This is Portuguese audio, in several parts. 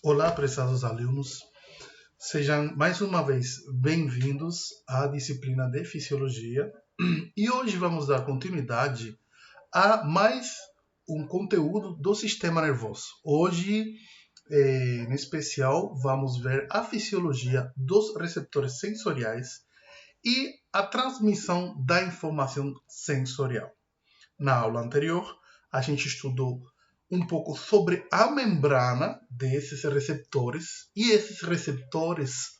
Olá, prezados alunos. Sejam mais uma vez bem-vindos à disciplina de Fisiologia. E hoje vamos dar continuidade a mais um conteúdo do sistema nervoso. Hoje, em especial, vamos ver a fisiologia dos receptores sensoriais e a transmissão da informação sensorial. Na aula anterior, a gente estudou um pouco sobre a membrana desses receptores, e esses receptores,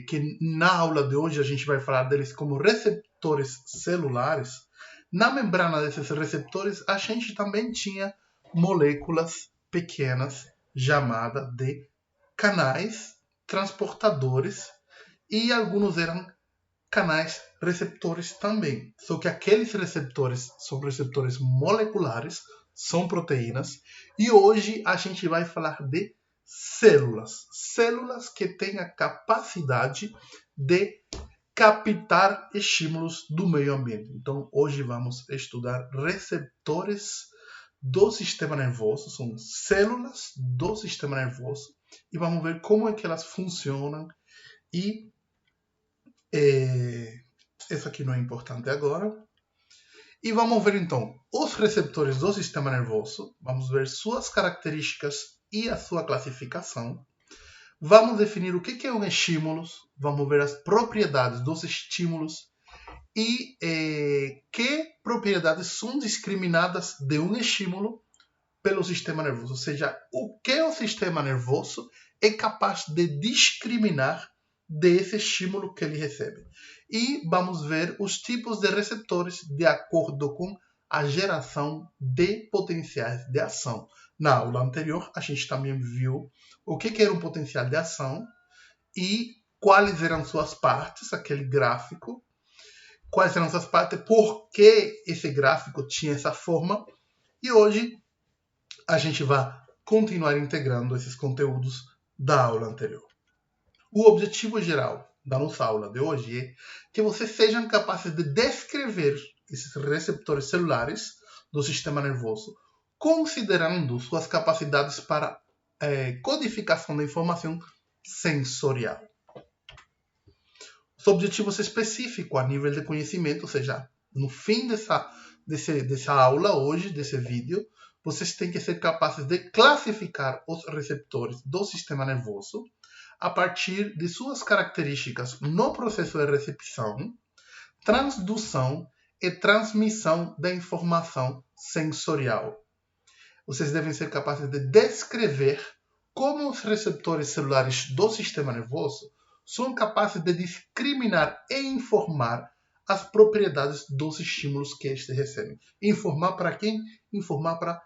que na aula de hoje a gente vai falar deles como receptores celulares. Na membrana desses receptores, a gente também tinha moléculas pequenas chamadas de canais transportadores, e alguns eram canais receptores também. Só que aqueles receptores são receptores moleculares, são proteínas, e hoje a gente vai falar de células. Células que têm a capacidade de captar estímulos do meio ambiente. Então, hoje vamos estudar receptores do sistema nervoso, são células do sistema nervoso, e vamos ver como é que elas funcionam. E isso aqui não é importante agora. E vamos ver então os receptores do sistema nervoso. Vamos ver suas características e a sua classificação. Vamos definir o que é um estímulo. Vamos ver as propriedades dos estímulos e que propriedades são discriminadas de um estímulo pelo sistema nervoso. Ou seja, o que o sistema nervoso é capaz de discriminar desse estímulo que ele recebe. E vamos ver os tipos de receptores de acordo com a geração de potenciais de ação. Na aula anterior, a gente também viu o que era um potencial de ação e quais eram suas partes, aquele gráfico, quais eram suas partes, por que esse gráfico tinha essa forma. E hoje a gente vai continuar integrando esses conteúdos da aula anterior. O objetivo geral da nossa aula de hoje é que vocês sejam capazes de descrever esses receptores celulares do sistema nervoso, considerando suas capacidades para codificação da informação sensorial. Os objetivos específicos a nível de conhecimento, ou seja, no fim dessa aula hoje, desse vídeo, vocês têm que ser capazes de classificar os receptores do sistema nervoso a partir de suas características no processo de recepção, transdução e transmissão da informação sensorial. Vocês devem ser capazes de descrever como os receptores celulares do sistema nervoso são capazes de discriminar e informar as propriedades dos estímulos que estes recebem. Informar para quem? Informar para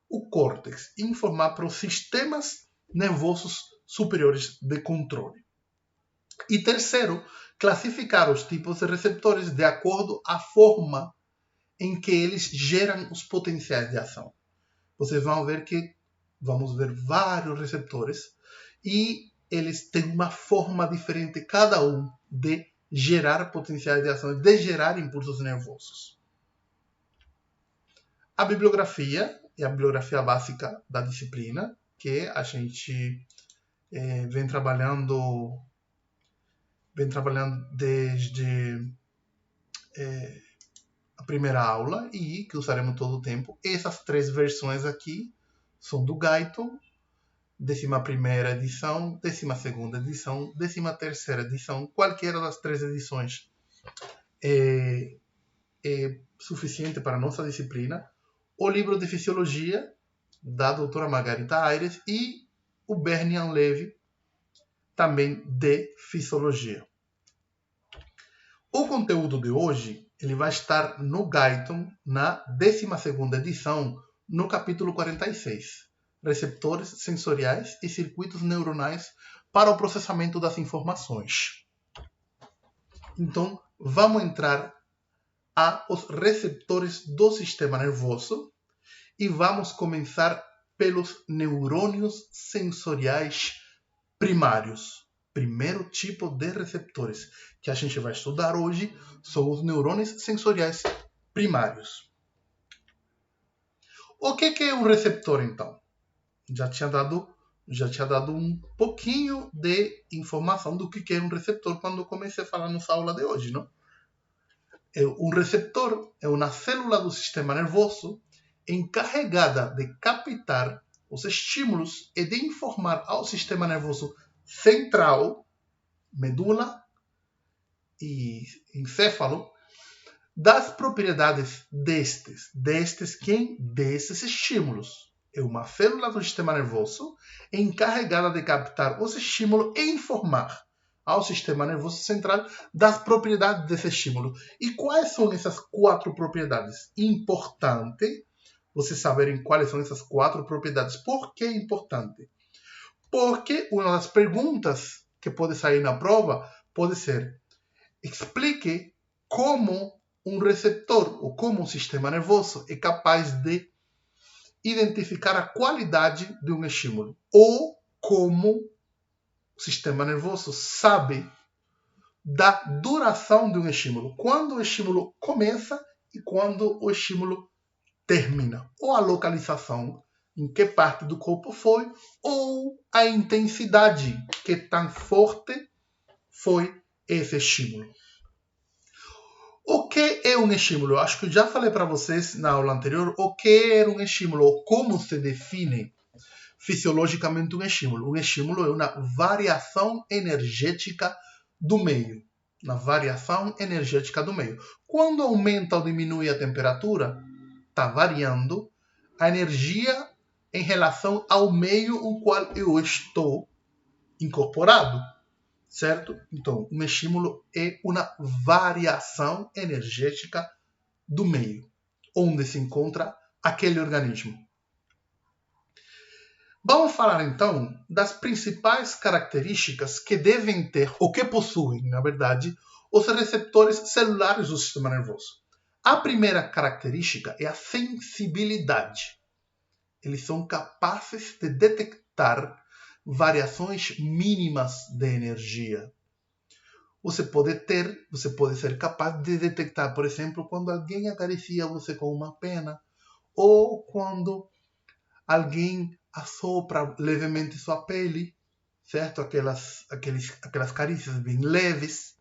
o córtex, informar para os sistemas nervosos superiores de controle. E terceiro, classificar os tipos de receptores de acordo à forma em que eles geram os potenciais de ação. Vocês vão ver que vamos ver vários receptores e eles têm uma forma diferente, cada um, de gerar potenciais de ação, de gerar impulsos nervosos. A bibliografia é a bibliografia básica da disciplina, que a gente vem trabalhando desde a primeira aula e que usaremos todo o tempo. Essas três versões aqui são do Guyton, 11ª edição, 12ª edição, 13ª edição. Qualquer das três edições é suficiente para a nossa disciplina. O livro de Fisiologia, da doutora Margarita Aires, e o Bernian Levy, também de Fisiologia. O conteúdo de hoje ele vai estar no Guyton, na 12ª edição, no capítulo 46, Receptores sensoriais e circuitos neuronais para o processamento das informações. Então, vamos entrar aos receptores do sistema nervoso e vamos começar pelos neurônios sensoriais primários. Primeiro tipo de receptores que a gente vai estudar hoje são os neurônios sensoriais primários. O que é um receptor, então? Já tinha dado Já tinha dado um pouquinho de informação do que é um receptor quando eu comecei a falar nessa aula de hoje, não? Um receptor é uma célula do sistema nervoso encarregada de captar os estímulos e de informar ao sistema nervoso central, medula e encéfalo, das propriedades destes estímulos. É uma célula do sistema nervoso encarregada de captar os estímulos e informar ao sistema nervoso central das propriedades desse estímulo. E quais são essas 4 propriedades? Importante vocês saberem quais são essas 4 propriedades. Por que é importante? Porque uma das perguntas que pode sair na prova pode ser: explique como um receptor ou como um sistema nervoso é capaz de identificar a qualidade de um estímulo, ou como o sistema nervoso sabe da duração de um estímulo, quando o estímulo começa e quando o estímulo termina, ou a localização, em que parte do corpo foi, ou a intensidade, que tão forte foi esse estímulo. O que é um estímulo? Eu acho que eu já falei para vocês na aula anterior o que é um estímulo, ou como se define fisiologicamente um estímulo. Um estímulo é uma variação energética do meio. Uma variação energética do meio. Quando aumenta ou diminui a temperatura, está variando a energia em relação ao meio no qual eu estou incorporado. Certo? Então, um estímulo é uma variação energética do meio, onde se encontra aquele organismo. Vamos falar, então, das principais características que devem ter, ou que possuem, na verdade, os receptores celulares do sistema nervoso. A primeira característica é a sensibilidade. Eles são capazes de detectar variações mínimas de energia. Você pode ser capaz de detectar, por exemplo, quando alguém acaricia você com uma pena, ou quando alguém assopra levemente sua pele, certo? Aquelas carícias bem leves.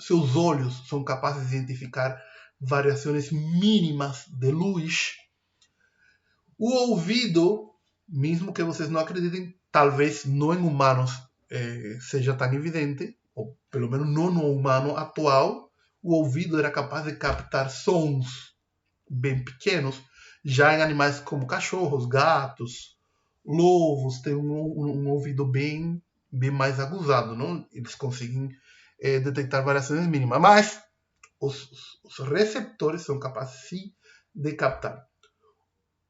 Seus olhos são capazes de identificar variações mínimas de luz. O ouvido, mesmo que vocês não acreditem, talvez não em humanos seja tão evidente, ou pelo menos não no humano atual, o ouvido era capaz de captar sons bem pequenos. Já em animais como cachorros, gatos, lobos, tem um ouvido bem mais aguzado, não? Eles conseguem detectar variações mínimas, mas os receptores são capazes sim de captar.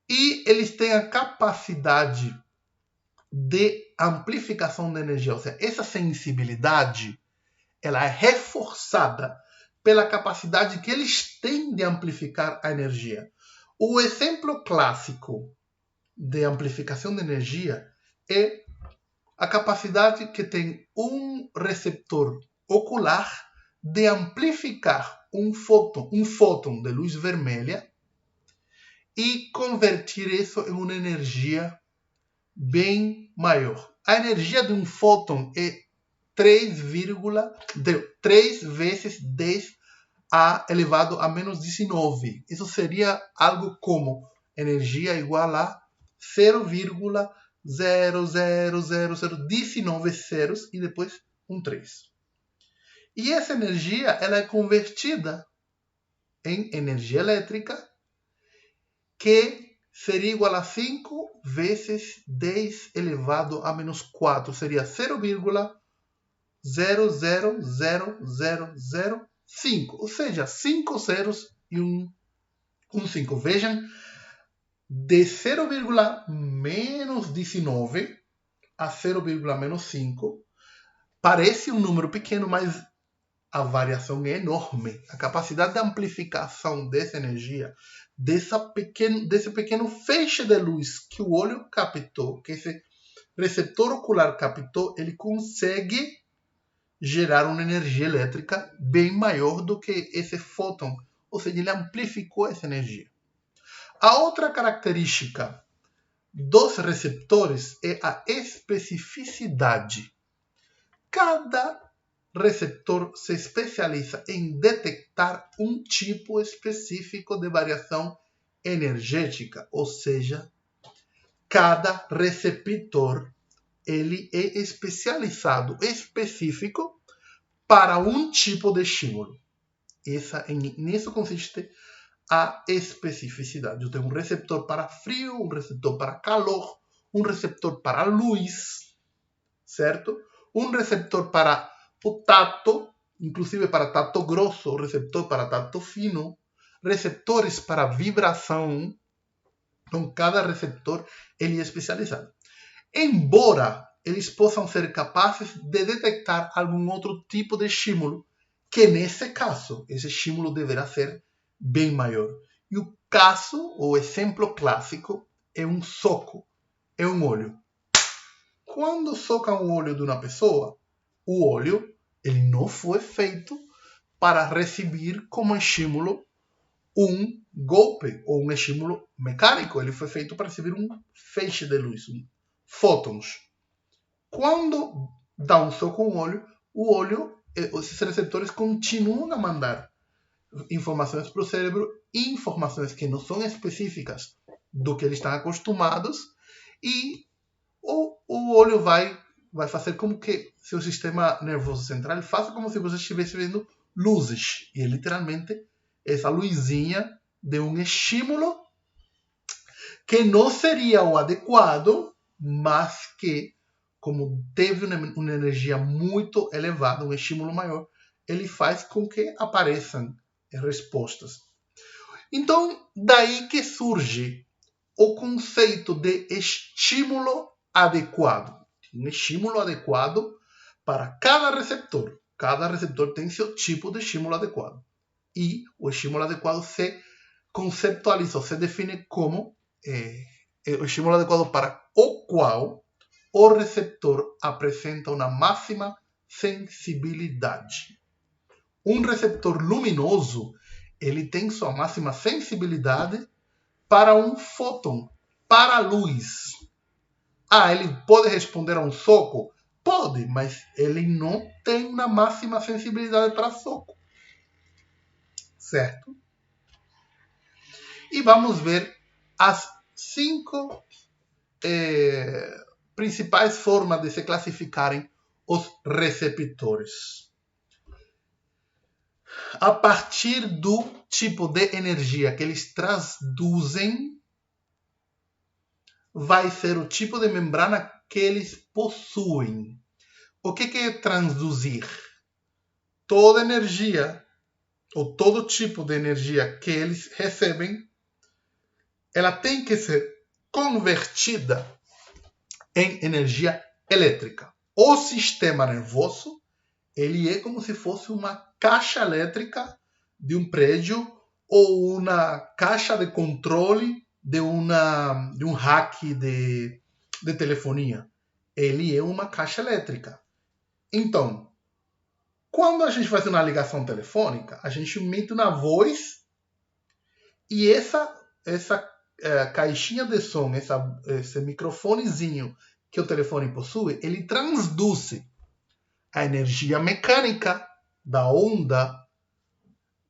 E eles têm a capacidade de amplificação da energia. Ou seja, essa sensibilidade ela é reforçada pela capacidade que eles têm de amplificar a energia. O exemplo clássico de amplificação de energia é a capacidade que tem um receptor ocular de amplificar um fóton de luz vermelha e converter isso em uma energia bem maior. A energia de um fóton é 3 vezes 10 a elevado a menos 19. Isso seria algo como energia igual a 0,00019 zeros e depois um 3. E essa energia ela é convertida em energia elétrica, que seria igual a 5 vezes 10 elevado a menos 4. Seria 0,00005. Ou seja, 5 zeros e um 5. Vejam, de 0, menos 19 a 0, menos 5. Parece um número pequeno, mas a variação é enorme. A capacidade de amplificação dessa energia, desse pequeno feixe de luz que o olho captou, que esse receptor ocular captou, ele consegue gerar uma energia elétrica bem maior do que esse fóton. Ou seja, ele amplificou essa energia. A outra característica dos receptores é a especificidade. Cada receptor se especializa em detectar um tipo específico de variação energética, ou seja, cada receptor ele é especializado, específico para um tipo de estímulo. Nisso consiste a especificidade. Eu tenho um receptor para frio, um receptor para calor, um receptor para luz, certo? Um receptor para o tato, inclusive para tato grosso, receptor para tato fino, receptores para vibração. Então, cada receptor ele é especializado. Embora eles possam ser capazes de detectar algum outro tipo de estímulo, que nesse caso, esse estímulo deverá ser bem maior. E o caso, o exemplo clássico, é um soco, é um olho. Quando socam o olho de uma pessoa, o olho ele não foi feito para receber como estímulo um golpe ou um estímulo mecânico. Ele foi feito para receber um feixe de luz, fótons. Quando dá um soco no olho, esses receptores continuam a mandar informações para o cérebro, informações que não são específicas do que eles estão acostumados, e o olho vai fazer como que seu sistema nervoso central faça como se você estivesse vendo luzes. E é literalmente essa luzinha de um estímulo que não seria o adequado, mas que, como teve uma energia muito elevada, um estímulo maior, ele faz com que apareçam respostas. Então, daí que surge o conceito de estímulo adequado. Um estímulo adequado para cada receptor. Cada receptor tem seu tipo de estímulo adequado. E o estímulo adequado se conceptualiza, se define como o estímulo adequado para o qual o receptor apresenta uma máxima sensibilidade. Um receptor luminoso ele tem sua máxima sensibilidade para um fóton, para a luz. Ele pode responder a um soco? Pode, mas ele não tem uma máxima sensibilidade para soco. Certo? E vamos ver as 5 principais formas de se classificarem os receptores. A partir do tipo de energia que eles traduzem, vai ser o tipo de membrana que eles possuem. O que é transduzir? Toda energia, ou todo tipo de energia que eles recebem, ela tem que ser convertida em energia elétrica. O sistema nervoso, ele é como se fosse uma caixa elétrica de um prédio ou uma caixa de controle de um rack de telefonia. Ele é uma caixa elétrica. Então, quando a gente faz uma ligação telefônica, a gente emite uma voz e essa caixinha de som, esse microfonezinho que o telefone possui, ele transduz a energia mecânica da onda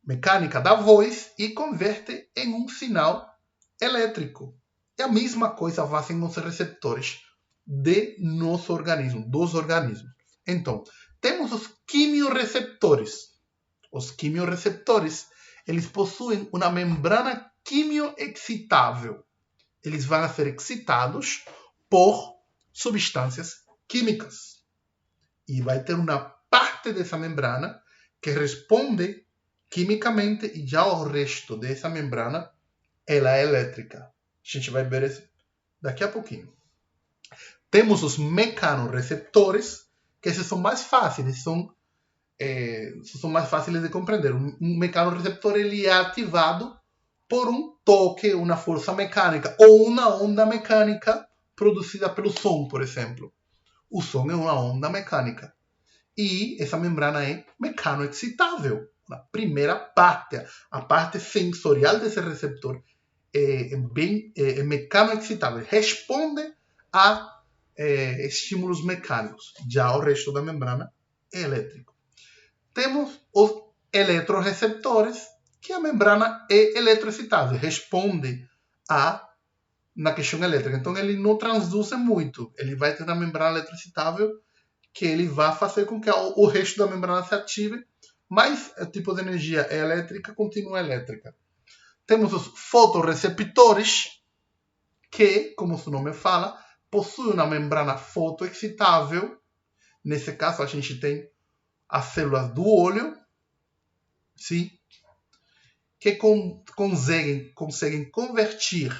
mecânica da voz e converte em um sinal elétrico. E a mesma coisa fazem os receptores de nosso organismo, dos organismos. Então, temos os quimiorreceptores. Os quimiorreceptores, eles possuem uma membrana quimioexcitável. Eles vão ser excitados por substâncias químicas. E vai ter uma parte dessa membrana que responde quimicamente e já o resto dessa membrana ela é elétrica. A gente vai ver isso daqui a pouquinho. Temos os mecanorreceptores, que esses são mais fáceis, são mais fáceis de compreender. Um mecanorreceptor ele é ativado por um toque, uma força mecânica ou uma onda mecânica produzida pelo som, por exemplo. O som é uma onda mecânica. E essa membrana é mecanoexcitável. A primeira parte, a parte sensorial desse receptor, é mecano-excitável, responde a estímulos mecânicos. Já o resto da membrana é elétrico. Temos os eletroreceptores, que a membrana é eletroexcitável, responde na questão elétrica. Então, ele não transduz muito. Ele vai ter uma membrana eletroexcitável que ele vai fazer com que o resto da membrana se ative, mas o tipo de energia elétrica continua elétrica. Temos os fotorreceptores, que, como o nome fala, possuem uma membrana fotoexcitável. Nesse caso, a gente tem as células do olho, sim, que conseguem converter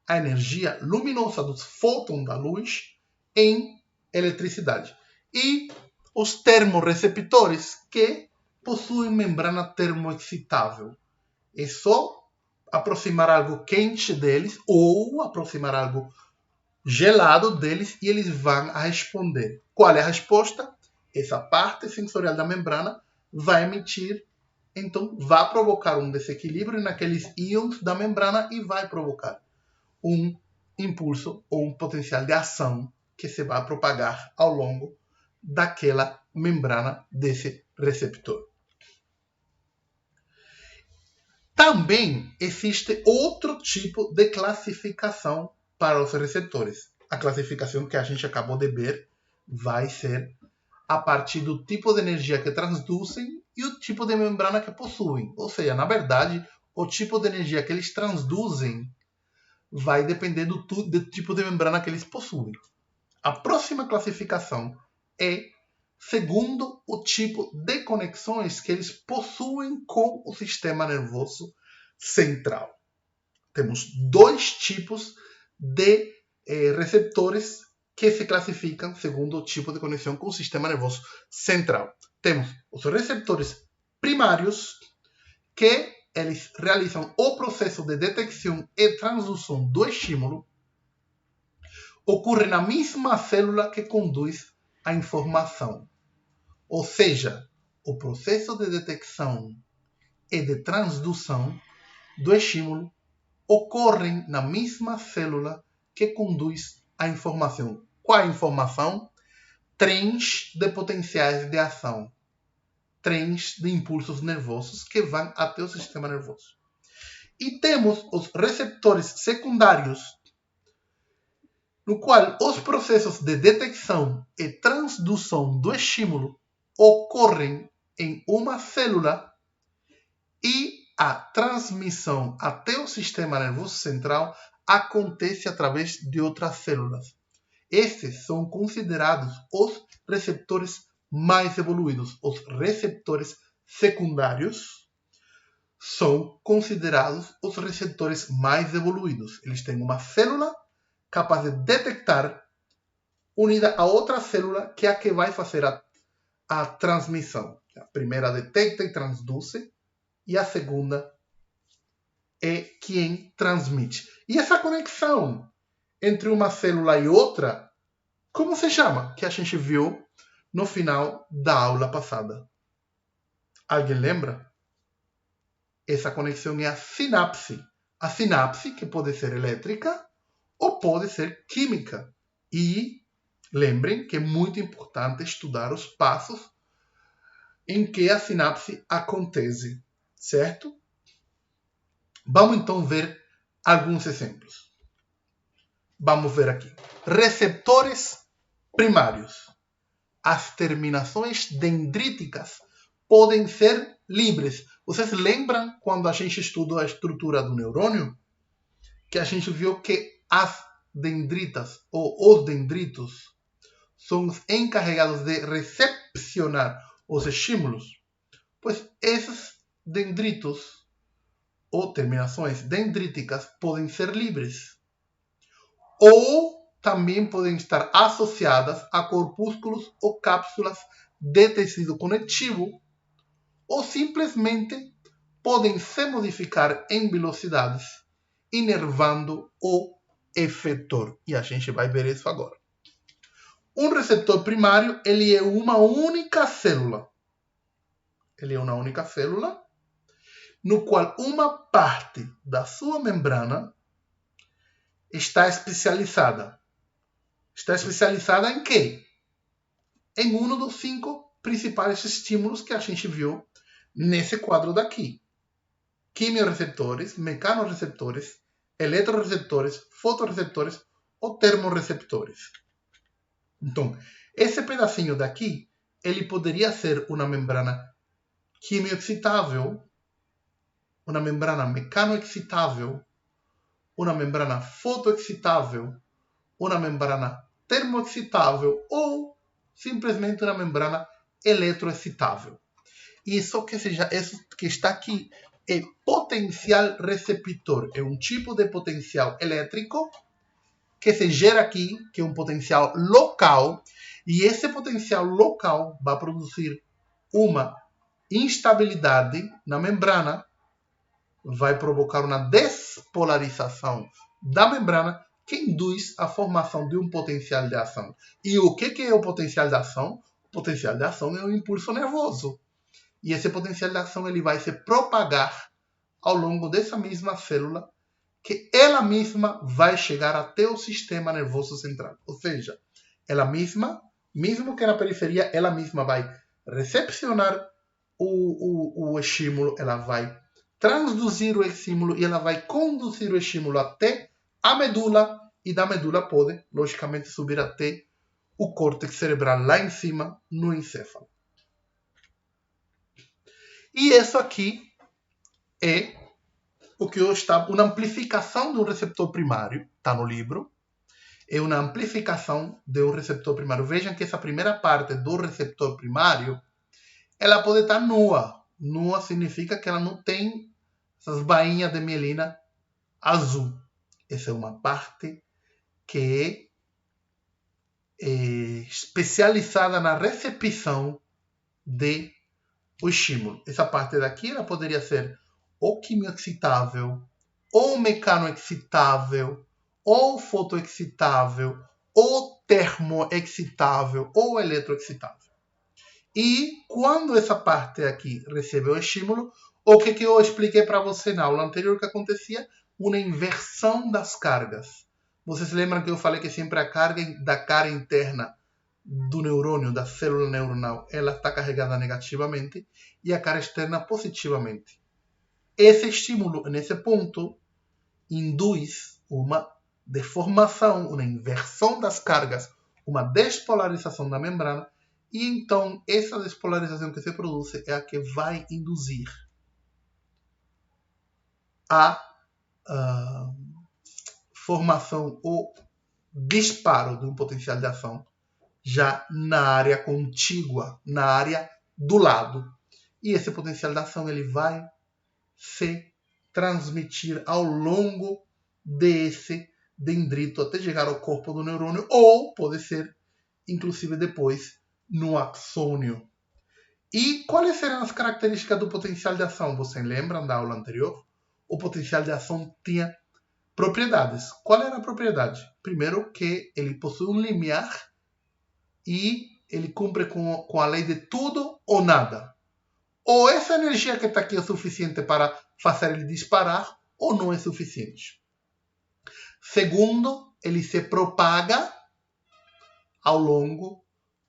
a energia luminosa dos fótons da luz em eletricidade. E os termorreceptores, que possuem membrana termoexcitável. É só aproximar algo quente deles ou aproximar algo gelado deles e eles vão responder. Qual é a resposta? Essa parte sensorial da membrana vai emitir, então vai provocar um desequilíbrio naqueles íons da membrana e vai provocar um impulso ou um potencial de ação que se vai propagar ao longo daquela membrana desse receptor. Também existe outro tipo de classificação para os receptores. A classificação que a gente acabou de ver vai ser a partir do tipo de energia que transduzem e o tipo de membrana que possuem. Ou seja, na verdade, o tipo de energia que eles transduzem vai depender do tipo de membrana que eles possuem. A próxima classificação é segundo o tipo de conexões que eles possuem com o sistema nervoso central. Temos dois tipos de receptores que se classificam segundo o tipo de conexão com o sistema nervoso central. Temos os receptores primários, que eles realizam o processo de detecção e transdução do estímulo, ocorre na mesma célula que conduz a informação. Ou seja, o processo de detecção e de transdução do estímulo ocorre na mesma célula que conduz a informação. Qual a informação? Trens de potenciais de ação. Trens de impulsos nervosos que vão até o sistema nervoso. E temos os receptores secundários, no qual os processos de detecção e transdução do estímulo ocorrem em uma célula e a transmissão até o sistema nervoso central acontece através de outras células. Estes são considerados os receptores mais evoluídos. Os receptores secundários são considerados os receptores mais evoluídos. Eles têm uma célula capaz de detectar unida a outra célula que é a que vai fazer a transmissão. A primeira detecta e transduz, e a segunda é quem transmite. E essa conexão entre uma célula e outra, como se chama? Que a gente viu no final da aula passada. Alguém lembra? Essa conexão é a sinapse. A sinapse, que pode ser elétrica ou pode ser química. E lembrem que é muito importante estudar os passos em que a sinapse acontece, certo? Vamos então ver alguns exemplos. Vamos ver aqui. Receptores primários. As terminações dendríticas podem ser livres. Vocês lembram quando a gente estudou a estrutura do neurônio? Que a gente viu que as dendritas ou os dendritos são os encarregados de recepcionar os estímulos? Pois esses dendritos ou terminações dendríticas podem ser livres. Ou também podem estar associadas a corpúsculos ou cápsulas de tecido conectivo, ou simplesmente podem se modificar em velocidades, inervando o efetor. E a gente vai ver isso agora. Um receptor primário, ele é uma única célula. Ele é uma única célula, no qual uma parte da sua membrana está especializada. Está especializada em quê? Em um dos 5 principais estímulos que a gente viu nesse quadro daqui. Quimiorreceptores, mecanorreceptores, eletroreceptores, fotorreceptores ou termorreceptores. Então, esse pedacinho daqui, ele poderia ser uma membrana quimioexcitável, uma membrana mecanoexcitável, uma membrana fotoexcitável, uma membrana termoexcitável ou simplesmente uma membrana eletroexcitável. Isso que está aqui é potencial receptor. É um tipo de potencial elétrico que se gera aqui, que é um potencial local, e esse potencial local vai produzir uma instabilidade na membrana, vai provocar uma despolarização da membrana que induz a formação de um potencial de ação. E o que é o potencial de ação? O potencial de ação é um impulso nervoso. E esse potencial de ação ele vai se propagar ao longo dessa mesma célula, que ela mesma vai chegar até o sistema nervoso central. Ou seja, ela mesma, mesmo que na periferia, ela mesma vai recepcionar o estímulo, ela vai transduzir o estímulo e ela vai conduzir o estímulo até a medula, e da medula pode, logicamente, subir até o córtex cerebral lá em cima, no encéfalo. E isso aqui é o que está uma amplificação de um receptor primário, está no livro, é uma amplificação de um receptor primário. Vejam que essa primeira parte do receptor primário, ela pode estar nua. Nua significa que ela não tem essas bainhas de mielina azul. Essa é uma parte que é especializada na recepção de o estímulo. Essa parte daqui ela poderia ser ou quimioexcitável, ou mecanoexcitável, ou fotoexcitável, ou termoexcitável, ou eletroexcitável. E quando essa parte aqui recebe o estímulo, o que eu expliquei para você na aula anterior que acontecia? Uma inversão das cargas. Vocês lembram que eu falei que sempre a carga da cara interna do neurônio, da célula neuronal, ela está carregada negativamente e a cara externa positivamente. Esse estímulo, nesse ponto, induz uma deformação, uma inversão das cargas, uma despolarização da membrana, e então essa despolarização que se produz é a que vai induzir a formação ou disparo de um potencial de ação já na área contígua, na área do lado. E esse potencial de ação ele vai se transmitir ao longo desse dendrito até chegar ao corpo do neurônio, ou pode ser, inclusive, depois no axônio. E quais serão as características do potencial de ação? Vocês lembram da aula anterior? O potencial de ação tinha propriedades. Qual era a propriedade? Primeiro, que ele possui um limiar e ele cumpre com a lei de tudo ou nada. Ou essa energia que está aqui é suficiente para fazer ele disparar, ou não é suficiente. Segundo, ele se propaga ao longo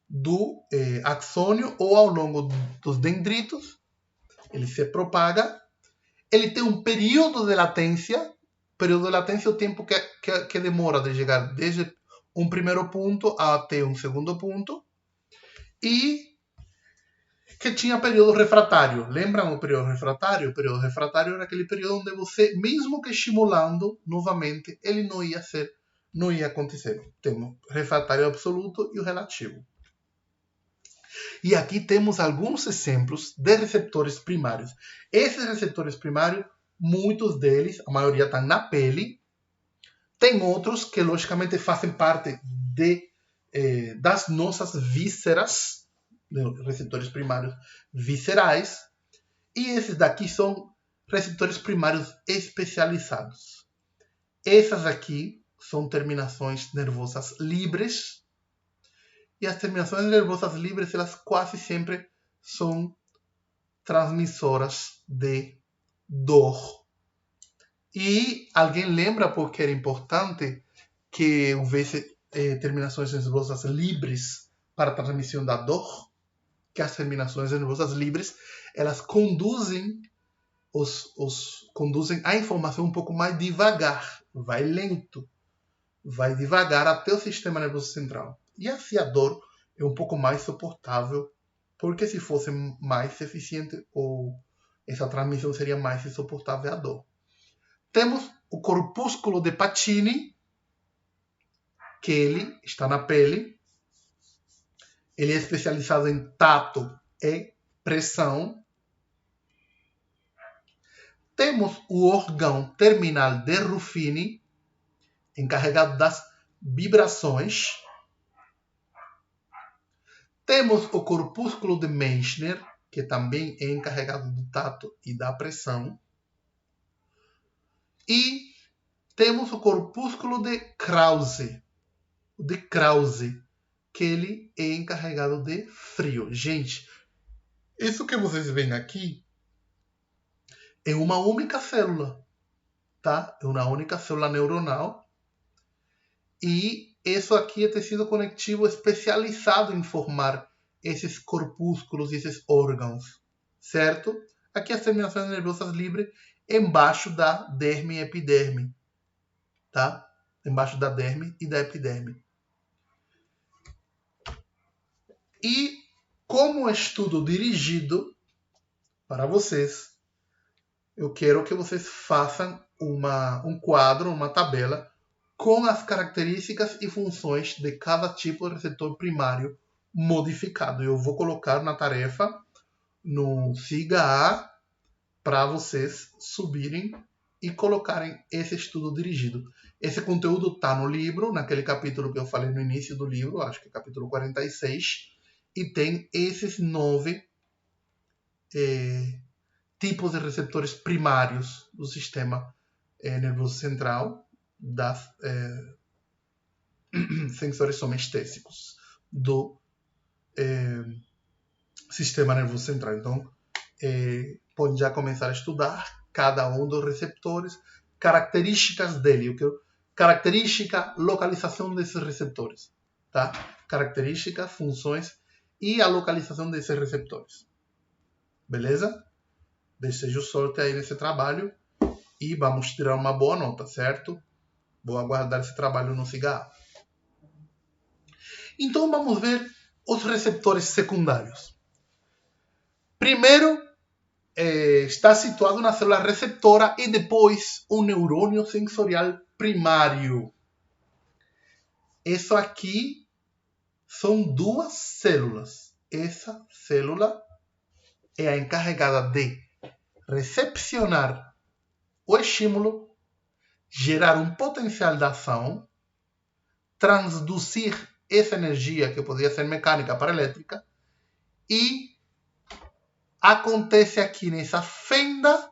do axônio ou ao longo dos dendritos. Ele se propaga. Ele tem um período de latência. Período de latência é o tempo que demora de chegar desde um primeiro ponto até um segundo ponto. E que tinha período refratário. Lembram o período refratário? O período refratário era aquele período onde você, mesmo que estimulando novamente, ele não ia acontecer. Temos o refratário absoluto e o relativo. E aqui temos alguns exemplos de receptores primários. Esses receptores primários, muitos deles, a maioria estão na pele. Tem outros que, logicamente, fazem parte das nossas vísceras, receptores primários viscerais, e esses daqui são receptores primários especializados. Essas aqui são terminações nervosas livres, e as terminações nervosas livres, elas quase sempre são transmissoras de dor. E alguém lembra porque era importante que houvesse terminações nervosas livres para a transmissão da dor? Que as terminações nervosas livres, elas conduzem a informação um pouco mais devagar, vai lento, vai devagar até o sistema nervoso central. E assim a dor é um pouco mais suportável, porque se fosse mais eficiente, ou essa transmissão seria mais insuportável à dor. Temos o corpúsculo de Pacini, que ele está na pele. Ele é especializado em tato e pressão. Temos o órgão terminal de Ruffini, encarregado das vibrações. Temos o corpúsculo de Menchner, que também é encarregado do tato e da pressão. E temos o corpúsculo de Krause, que ele é encarregado de frio. Gente, isso que vocês veem aqui é uma única célula, tá? É uma única célula neuronal. E isso aqui é tecido conectivo especializado em formar esses corpúsculos e esses órgãos, certo? Aqui as terminações nervosas livres embaixo da derme e epiderme, tá? Embaixo da derme e da epiderme. E como estudo dirigido para vocês, eu quero que vocês façam um quadro, uma tabela, com as características e funções de cada tipo de receptor primário modificado. Eu vou colocar na tarefa no SIGA para vocês subirem e colocarem esse estudo dirigido. Esse conteúdo está no livro, naquele capítulo que eu falei no início do livro, acho que é capítulo 46, e tem esses 9 tipos de receptores primários do sistema nervoso central, das sensores somestésicos do sistema nervoso central. Então, pode já começar a estudar cada um dos receptores, características dele. Eu quero característica, localização desses receptores, tá? Características, funções e a localização desses receptores. Beleza? Desejo sorte aí nesse trabalho e vamos tirar uma boa nota, certo? Vou aguardar esse trabalho no SIGA. Então vamos ver os receptores secundários. Primeiro, está situado na célula receptora e depois um neurônio sensorial primário. Isso aqui são 2 células. Essa célula é a encarregada de recepcionar o estímulo, gerar um potencial de ação, transduzir essa energia, que poderia ser mecânica para elétrica, e acontece aqui nessa fenda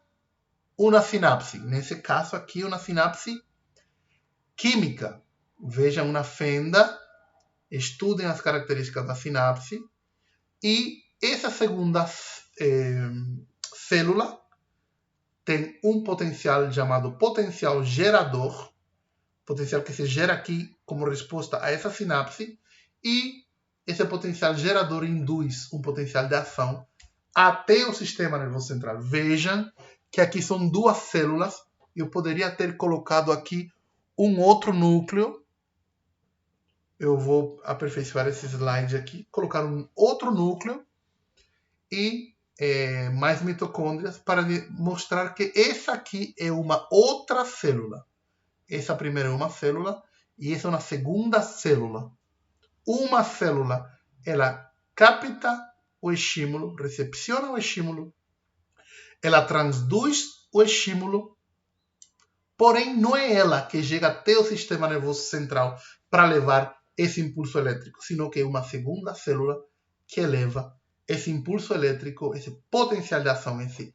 uma sinapse. Nesse caso aqui, uma sinapse química. Vejam uma fenda, estudem as características da sinapse, e essa segunda célula tem um potencial chamado potencial gerador, potencial que se gera aqui como resposta a essa sinapse, e esse potencial gerador induz um potencial de ação até o sistema nervoso central. Vejam que aqui são 2 células. Eu poderia ter colocado aqui um outro núcleo. Eu vou aperfeiçoar esse slide aqui, colocar um outro núcleo e mais mitocôndrias para mostrar que essa aqui é uma outra célula. Essa primeira é uma célula e essa é uma segunda célula. Uma célula, ela capta o estímulo, recepciona o estímulo, ela transduz o estímulo, porém não é ela que chega até o sistema nervoso central para levar esse impulso elétrico, sino que é uma segunda célula que eleva esse impulso elétrico, esse potencial de ação, esse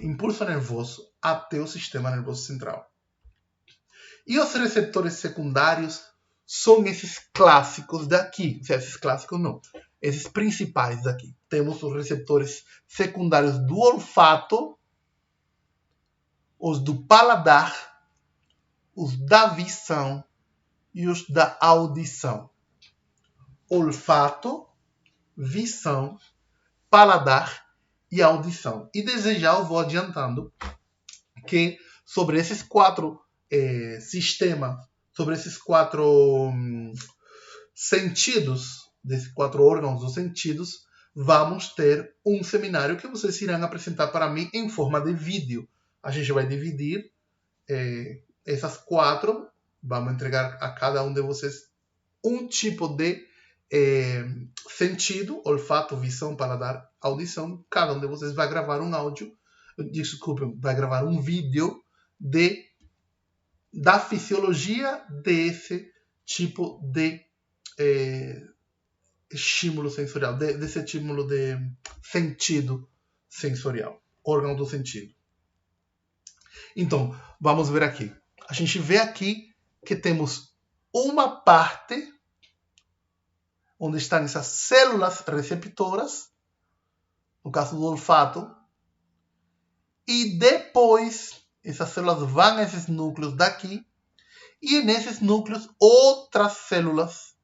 impulso nervoso até o sistema nervoso central. E os receptores secundários são esses clássicos daqui. Esses clássicos não, esses principais daqui. Temos os receptores secundários do olfato, os do paladar, os da visão e os da audição. Olfato, visão, paladar e audição. E desde já eu vou adiantando que sobre esses 4 sistemas, sobre esses 4 sentidos, desses 4 órgãos dos sentidos, vamos ter um seminário que vocês irão apresentar para mim em forma de vídeo. A gente vai dividir essas 4, vamos entregar a cada um de vocês um tipo de sentido, olfato, visão, paladar, audição. Cada um de vocês vai gravar um áudio, vai gravar um vídeo da fisiologia desse tipo de estímulo sensorial, desse estímulo de sentido sensorial, órgão do sentido. Então, vamos ver aqui. A gente vê aqui que temos uma parte onde estão essas células receptoras, no caso do olfato, e depois essas células vão a esses núcleos daqui, e nesses núcleos outras células,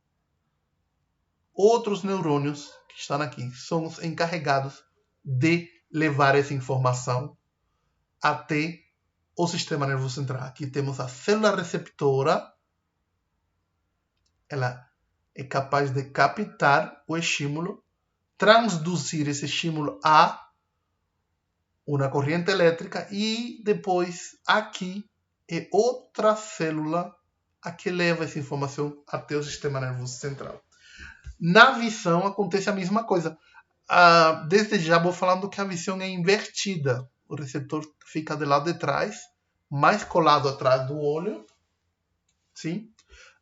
outros neurônios que estão aqui, são os encarregados de levar essa informação até o sistema nervoso central. Aqui temos a célula receptora, ela é capaz de captar o estímulo, transduzir esse estímulo a uma corrente elétrica e depois aqui é outra célula a que leva essa informação até o sistema nervoso central. Na visão acontece a mesma coisa. Desde já vou falando que a visão é invertida. O receptor fica do lado de trás, mais colado atrás do olho. Sim?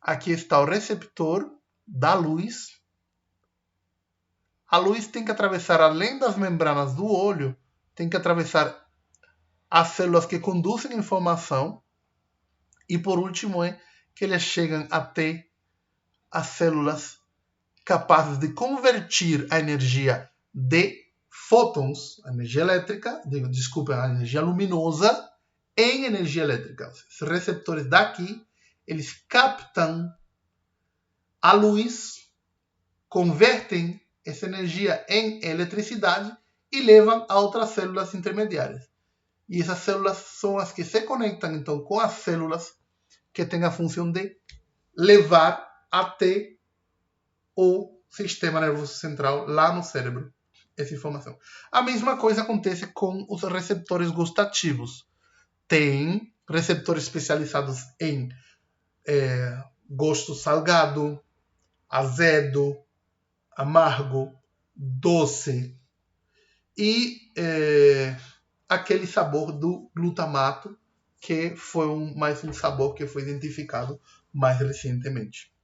Aqui está o receptor da luz. A luz tem que atravessar, além das membranas do olho, tem que atravessar as células que conduzem a informação. E por último é que eles chegam até as células capazes de converter a energia de fótons, a energia elétrica, a energia luminosa, em energia elétrica. Os receptores daqui, eles captam a luz, convertem essa energia em eletricidade e levam a outras células intermediárias. E essas células são as que se conectam, então, com as células que têm a função de levar até o sistema nervoso central, lá no cérebro, essa informação. A mesma coisa acontece com os receptores gustativos. Tem receptores especializados em gosto salgado, azedo, amargo, doce e aquele sabor do glutamato, que foi mais um sabor que foi identificado mais recentemente.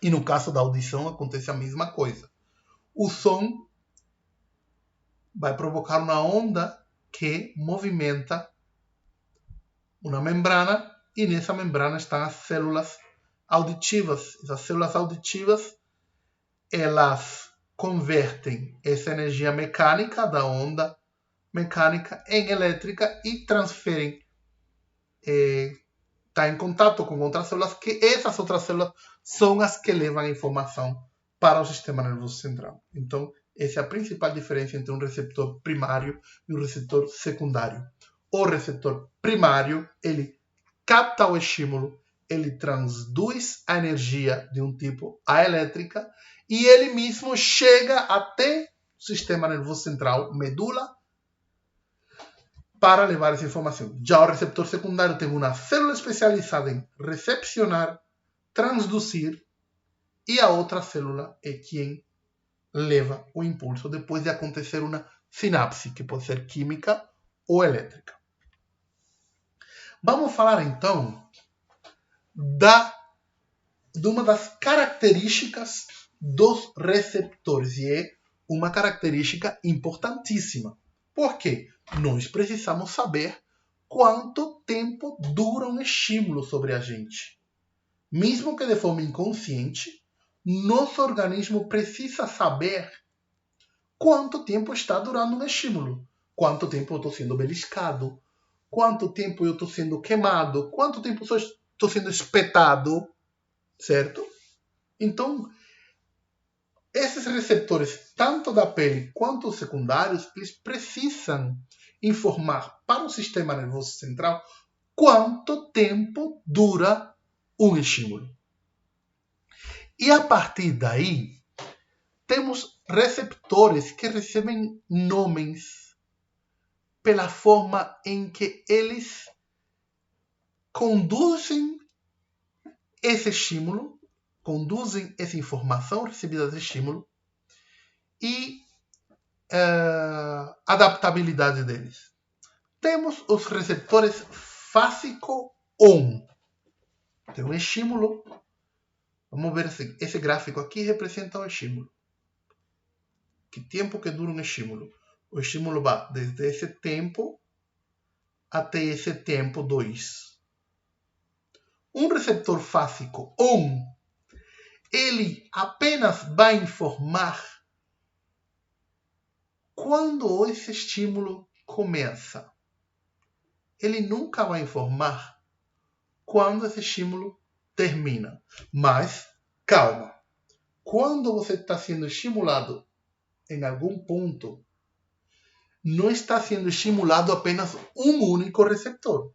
E no caso da audição acontece a mesma coisa. O som vai provocar uma onda que movimenta uma membrana, e nessa membrana estão as células auditivas. Essas células auditivas, elas convertem essa energia mecânica da onda mecânica em elétrica e transferem, está em contato com outras células, que essas outras células são as que levam a informação para o sistema nervoso central. Então, essa é a principal diferença entre um receptor primário e um receptor secundário. O receptor primário, ele capta o estímulo, ele transduz a energia de um tipo a elétrica e ele mesmo chega até o sistema nervoso central, medula, para levar essa informação. Já o receptor secundário tem uma célula especializada em recepcionar, transduzir, e a outra célula é quem leva o impulso depois de acontecer uma sinapse, que pode ser química ou elétrica. Vamos falar então de uma das características dos receptores, e é uma característica importantíssima. Por quê? Nós precisamos saber quanto tempo dura um estímulo sobre a gente. Mesmo que de forma inconsciente, nosso organismo precisa saber quanto tempo está durando um estímulo. Quanto tempo eu estou sendo beliscado, quanto tempo eu estou sendo queimado, quanto tempo estou sendo espetado, certo? Então, esses receptores, tanto da pele quanto os secundários, eles precisam informar para o sistema nervoso central quanto tempo dura um estímulo. E a partir daí, temos receptores que recebem nomes pela forma em que eles conduzem esse estímulo, conduzem essa informação recebida desse estímulo e adaptabilidade deles. Temos os receptores fásico-on. Tem um estímulo. Vamos ver assim. Esse gráfico aqui representa um estímulo. Que tempo que dura um estímulo? O estímulo vai desde esse tempo até esse tempo 2. Um receptor fásico-on, ele apenas vai informar quando esse estímulo começa. Ele nunca vai informar quando esse estímulo termina. Mas, calma. Quando você está sendo estimulado em algum ponto, não está sendo estimulado apenas um único receptor,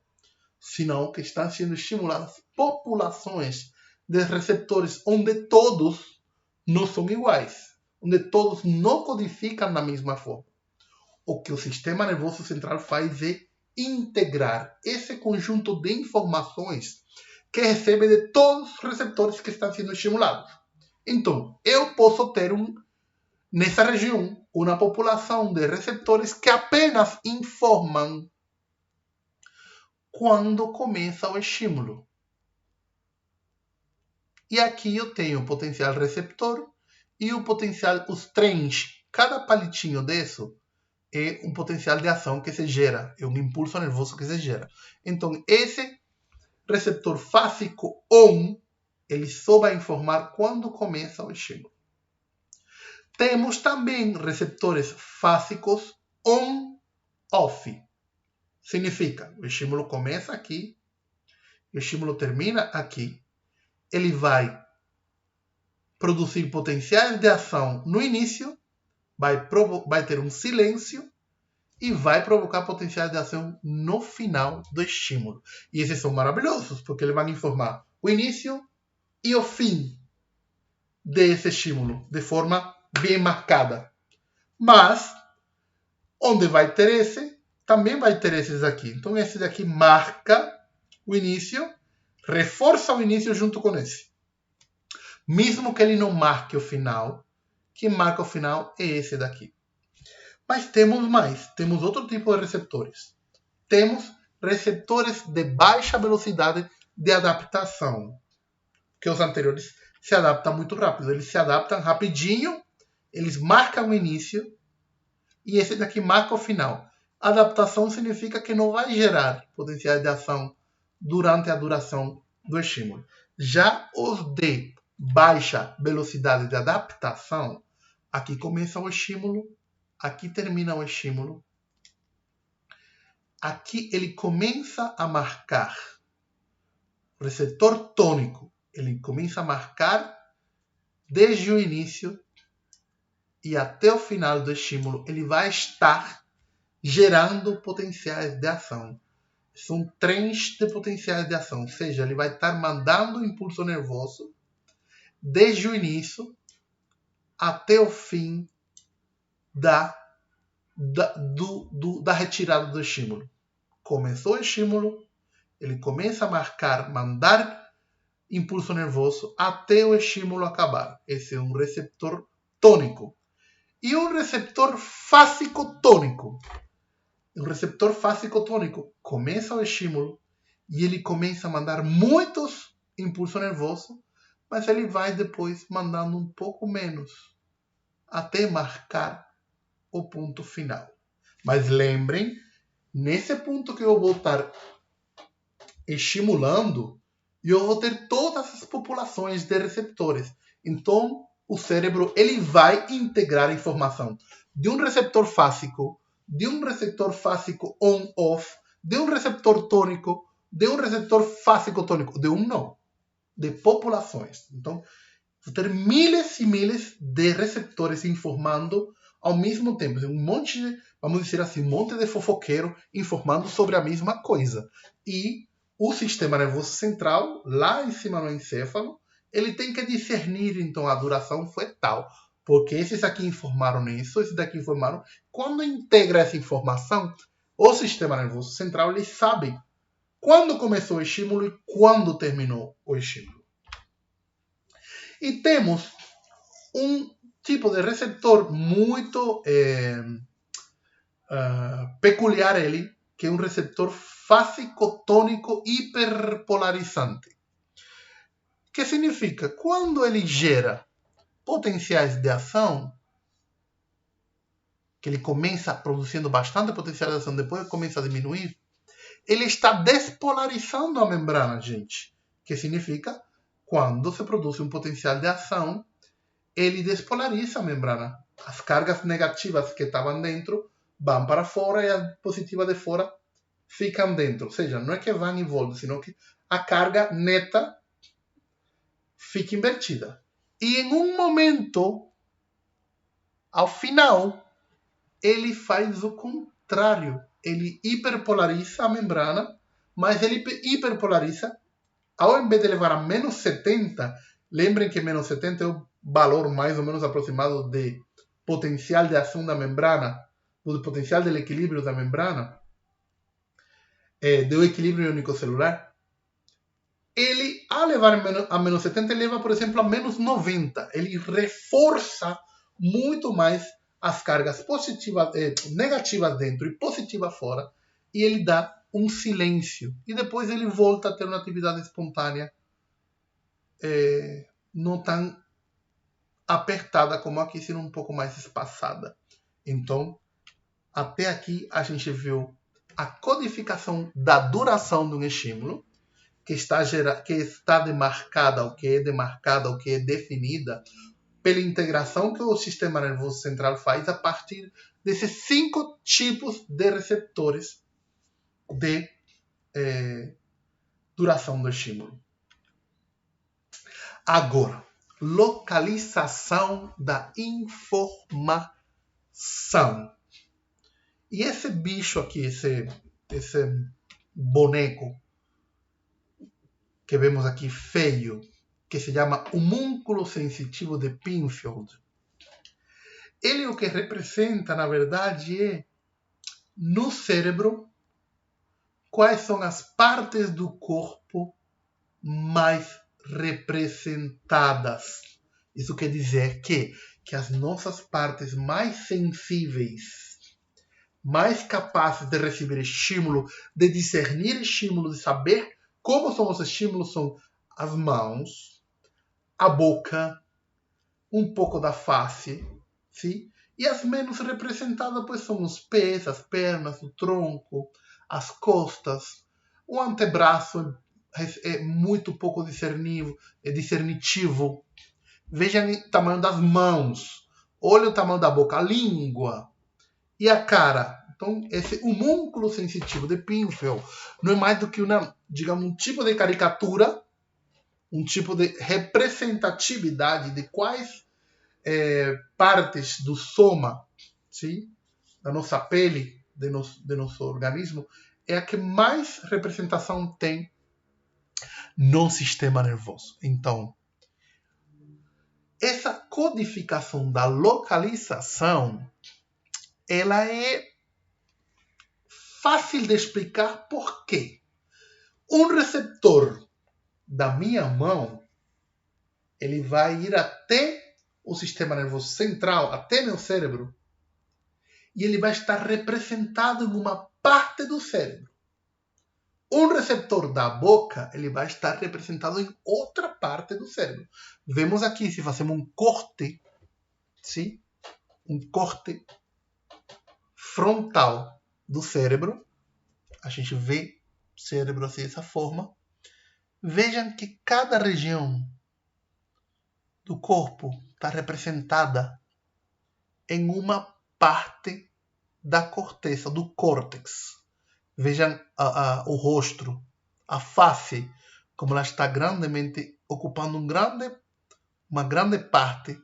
senão que estão sendo estimuladas populações de receptores onde todos não são iguais, onde todos não codificam da mesma forma. O que o sistema nervoso central faz é integrar esse conjunto de informações que recebe de todos os receptores que estão sendo estimulados. Então, eu posso ter nessa região uma população de receptores que apenas informam quando começa o estímulo. E aqui eu tenho o potencial receptor e o potencial, os trens. Cada palitinho desse é um potencial de ação que se gera, é um impulso nervoso que se gera. Então, esse receptor fásico-on, ele só vai informar quando começa o estímulo. Temos também receptores fásicos on-off. Significa, o estímulo começa aqui, o estímulo termina aqui. Ele vai produzir potenciais de ação no início, vai ter um silêncio e vai provocar potenciais de ação no final do estímulo. E esses são maravilhosos, porque eles vão informar o início e o fim desse estímulo, de forma bem marcada. Mas, onde vai ter esse, também vai ter esses aqui. Então, esse daqui marca o início, reforça o início junto com esse. Mesmo que ele não marque o final, quem marca o final é esse daqui. Mas temos mais, temos outro tipo de receptores. Temos receptores de baixa velocidade de adaptação, que os anteriores se adaptam muito rápido. Eles se adaptam rapidinho, eles marcam o início e esse daqui marca o final. Adaptação significa que não vai gerar potenciais de ação durante a duração do estímulo. Já os de baixa velocidade de adaptação, aqui começa o estímulo, aqui termina o estímulo, aqui ele começa a marcar o receptor tônico. Ele começa a marcar desde o início e até o final do estímulo. Ele vai estar gerando potenciais de ação. São trens de potenciais de ação. Ou seja, ele vai estar mandando o impulso nervoso desde o início até o fim da retirada do estímulo. Começou o estímulo, ele começa a marcar, mandar impulso nervoso até o estímulo acabar. Esse é um receptor tônico. E um receptor fásico-tônico. O receptor fásico-tônico começa o estímulo e ele começa a mandar muitos impulsos nervosos, mas ele vai depois mandando um pouco menos, até marcar o ponto final. Mas lembrem, nesse ponto que eu vou estar estimulando, eu vou ter todas as populações de receptores. Então, o cérebro ele vai integrar a informação de um receptor fásico on-off, de um receptor tônico, de um receptor fásico-tônico, de um não, de populações. Então, vou ter milhares e milhares de receptores informando ao mesmo tempo. Um monte de, vamos dizer assim, um monte de fofoqueiro informando sobre a mesma coisa. E o sistema nervoso central, lá em cima no encéfalo, ele tem que discernir, então, a duração foi tal. Porque esses aqui informaram nisso, esses daqui informaram. Quando integra essa informação, o sistema nervoso central, ele sabe quando começou o estímulo e quando terminou o estímulo. E temos um tipo de receptor muito peculiar ele, que é um receptor fásico-tônico hiperpolarizante. Que significa, quando ele gera potenciais de ação, que ele começa produzindo bastante potencial de ação, depois começa a diminuir, ele está despolarizando a membrana, gente. Que significa, quando se produz um potencial de ação, ele despolariza a membrana. As cargas negativas que estavam dentro vão para fora e as positivas de fora ficam dentro. Ou seja, não é que vão e voltam, senão que a carga neta fica invertida. E em um momento, ao final, ele faz o contrário. Ele hiperpolariza a membrana, mas ele hiperpolariza, ao invés de levar a menos 70, lembrem que menos 70 é o valor mais ou menos aproximado de potencial de ação da membrana, do potencial do equilíbrio da membrana, do equilíbrio iônico-celular. Ele, ao levar a menos 70, ele leva, por exemplo, a menos 90. Ele reforça muito mais as cargas positivas, negativas dentro e positivas fora, e ele dá um silêncio. E depois ele volta a ter uma atividade espontânea não tão apertada como aqui, sendo um pouco mais espaçada. Então, até aqui a gente viu a codificação da duração de um estímulo, que está demarcada, o que é demarcada, o que é definida, pela integração que o sistema nervoso central faz a partir desses 5 tipos de receptores de duração do estímulo. Agora, localização da informação. E esse bicho aqui, esse boneco que vemos aqui feio, que se chama homúnculo sensitivo de Penfield, ele o que representa, na verdade, é no cérebro quais são as partes do corpo mais representadas. Isso quer dizer que as nossas partes mais sensíveis, mais capazes de receber estímulo, de discernir estímulo, de saber como são os estímulos, são as mãos, a boca, um pouco da face, sim? E as menos representadas pois, são os pés, as pernas, o tronco, as costas. O antebraço é muito pouco discernitivo. Vejam o tamanho das mãos. Olha o tamanho da boca, a língua e a cara. Então, esse homúnculo sensitivo de Penfield não é mais do que um tipo de caricatura, um tipo de representatividade de quais partes do soma, sim? Da nossa pele, de nosso organismo, é a que mais representação tem no sistema nervoso. Então, essa codificação da localização, ela é fácil de explicar por quê. Um receptor da minha mão, ele vai ir até o sistema nervoso central, até meu cérebro, e ele vai estar representado em uma parte do cérebro. Um receptor da boca, ele vai estar representado em outra parte do cérebro. Vemos aqui, se fazemos um corte, sim? Um corte frontal do cérebro, a gente vê o cérebro assim dessa forma. Vejam que cada região do corpo está representada em uma parte da corteza, do córtex, Vejam o rosto, a face, como ela está grandemente ocupando uma grande parte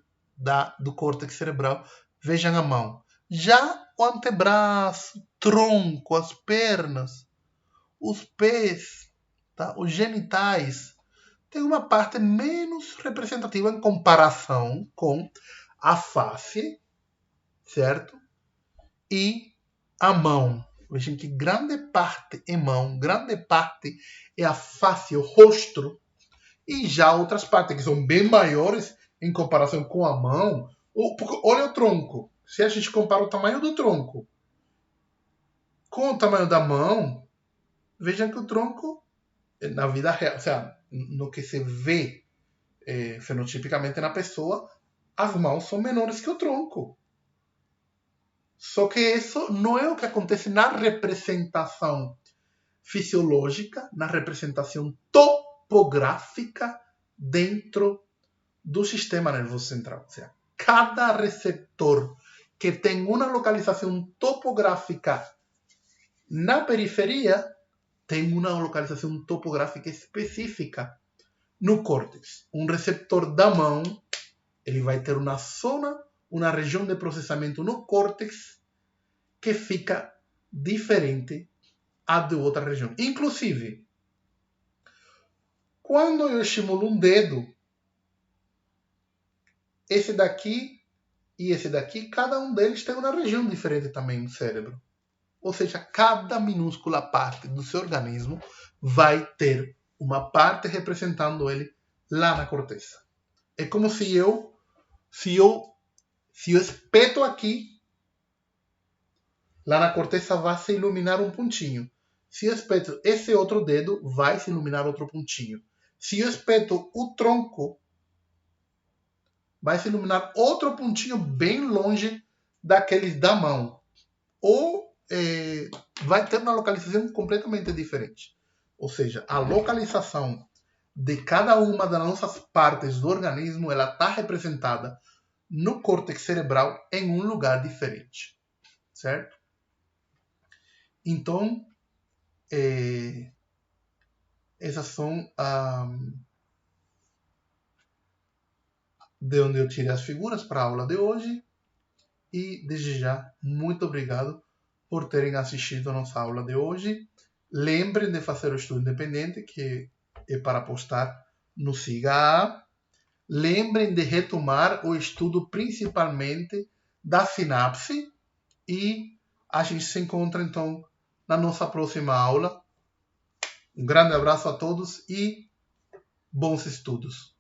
do córtex cerebral. Vejam a mão. Já o antebraço, tronco, as pernas, os pés, tá? Os genitais, tem uma parte menos representativa em comparação com a face, certo? E a mão. Vejam que grande parte é mão, grande parte é a face, o rosto, e já outras partes que são bem maiores em comparação com a mão. Olha o tronco. Se a gente compara o tamanho do tronco com o tamanho da mão, vejam que o tronco, na vida real, ou seja, no que se vê fenotipicamente na pessoa, as mãos são menores que o tronco. Só que isso não é o que acontece na representação fisiológica, na representação topográfica dentro do sistema nervoso central. Ou seja, cada receptor que tem uma localização topográfica na periferia tem uma localização topográfica específica no córtex. Um receptor da mão, ele vai ter uma zona, uma região de processamento no córtex que fica diferente a de outra região. Inclusive, quando eu estimulo um dedo, esse daqui e esse daqui, cada um deles tem uma região diferente também no cérebro. Ou seja, cada minúscula parte do seu organismo vai ter uma parte representando ele lá na corteza. É como se eu espeto aqui, lá na corteza vai se iluminar um pontinho. Se eu espeto esse outro dedo, vai se iluminar outro pontinho. Se eu espeto o tronco, vai se iluminar outro pontinho bem longe daqueles da mão. Ou vai ter uma localização completamente diferente. Ou seja, a localização de cada uma das nossas partes do organismo, ela está representada no córtex cerebral em um lugar diferente. Certo? Então, essas são de onde eu tirei as figuras para a aula de hoje. E, desde já, muito obrigado por terem assistido a nossa aula de hoje. Lembrem de fazer o estudo independente, que é para postar no SIGA. Lembrem de retomar o estudo principalmente da sinapse. E a gente se encontra, então, na nossa próxima aula. Um grande abraço a todos e bons estudos.